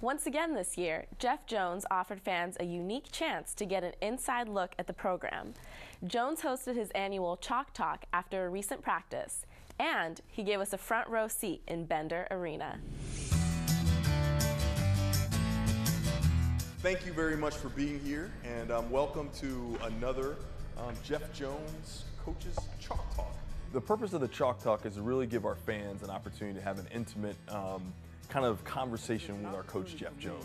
Once again this year, Jeff Jones offered fans a unique chance to get an inside look at the program. Jones hosted his annual Chalk Talk after a recent practice, and he gave us a front row seat in Bender Arena. Thank you very much for being here, and welcome to another Jeff Jones Coaches Chalk Talk. The purpose of the Chalk Talk is to really give our fans an opportunity to have an intimate kind of conversation with our coach, Jeff Jones.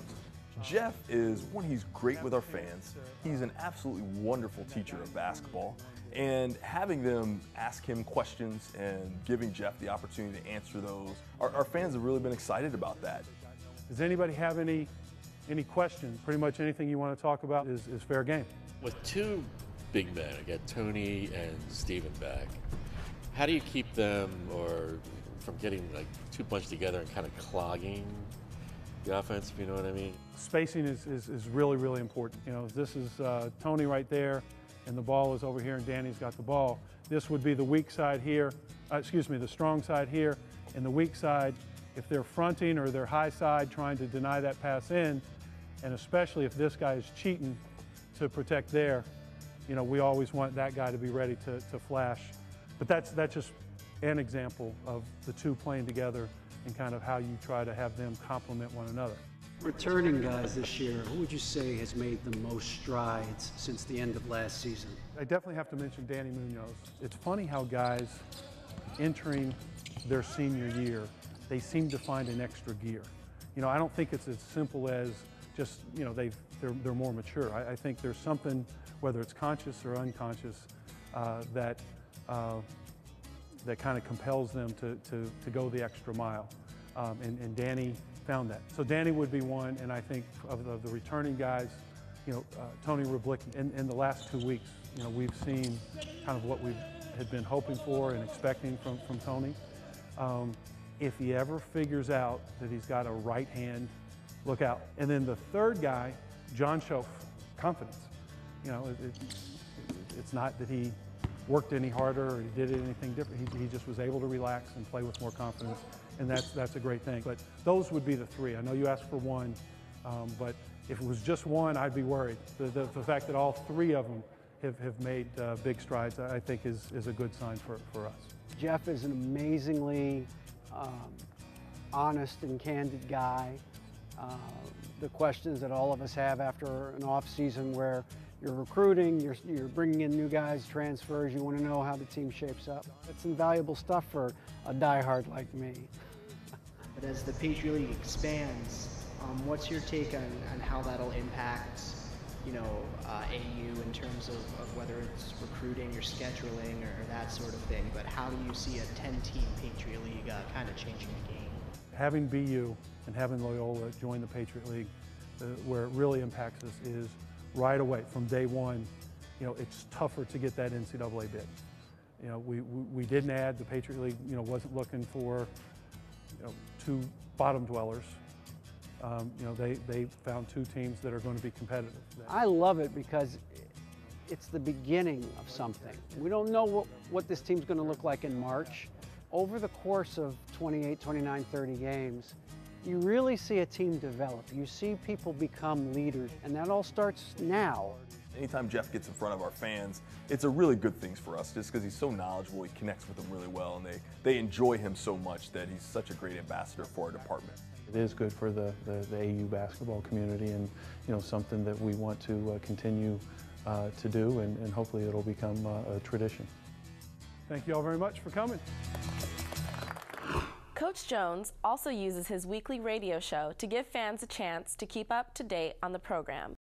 Jeff he's great with our fans. He's an absolutely wonderful teacher of basketball, and having them ask him questions and giving Jeff the opportunity to answer those, our fans have really been excited about that. Does anybody have any questions? Pretty much anything you want to talk about is fair game. With two big men, I got Tony and Steven back. How do you keep them from getting like too bunched together and kind of clogging the offense, if you know what I mean? Spacing is really, really important. You know, this is Tony right there, and the ball is over here, and Danny's got the ball. This would be the weak side here, the strong side here, and the weak side, if they're fronting or they're high side trying to deny that pass in, and especially if this guy is cheating to protect there, you know, we always want that guy to be ready to flash. But that's just an example of the two playing together and kind of how you try to have them complement one another. Returning guys this year, who would you say has made the most strides since the end of last season? I definitely have to mention Danny MUNOZ. It's funny how guys entering their senior year, they seem to find an extra gear. You know, I don't think it's as simple as just, you know, they're more mature. I think there's something, whether it's conscious or unconscious, that kind of compels them to go the extra mile. And Danny found that. So Danny would be one, and I think of the returning guys, you know, Tony WROBLICKY. In the last 2 weeks, you know, we've seen kind of what we had been hoping for and expecting from Tony. If he ever figures out that he's got a right hand, look out. And then the third guy, John Schoaf, confidence. You know, it's not that he worked any harder or he did anything different. He just was able to relax and play with more confidence, and that's a great thing. But those would be the three. I know you asked for one, but if it was just one, I'd be worried. The fact that all three of them have made big strides, I think is a good sign for us. Jeff is an amazingly honest and candid guy. The questions that all of us have after an off season where you're recruiting, you're bringing in new guys, transfers, you want to know how the team shapes up. It's invaluable stuff for a diehard like me. But as the Patriot League expands, what's your take on how that'll impact, you know, AU in terms of whether it's recruiting or scheduling or that sort of thing, but how do you see a 10-team Patriot League kind of changing the game? Having BU and having Loyola join the Patriot League, where it really impacts us is right away, from day one, you know, it's tougher to get that NCAA bid. You know, we didn't add, the Patriot League, you know, wasn't looking for, you know, two bottom dwellers. You know, they found two teams that are going to be competitive. I love it because it's the beginning of something. We don't know what this team's going to look like in March. Over the course of 28, 29, 30 games, you really see a team develop. You see people become leaders, and that all starts now. Anytime Jeff gets in front of our fans, it's a really good thing for us, just because he's so knowledgeable, he connects with them really well, and they enjoy him so much that he's such a great ambassador for our department. It is good for the AU basketball community, and, you know, something that we want to continue to do, and hopefully it'll become a tradition. Thank you all very much for coming. Coach Jones also uses his weekly radio show to give fans a chance to keep up to date on the program.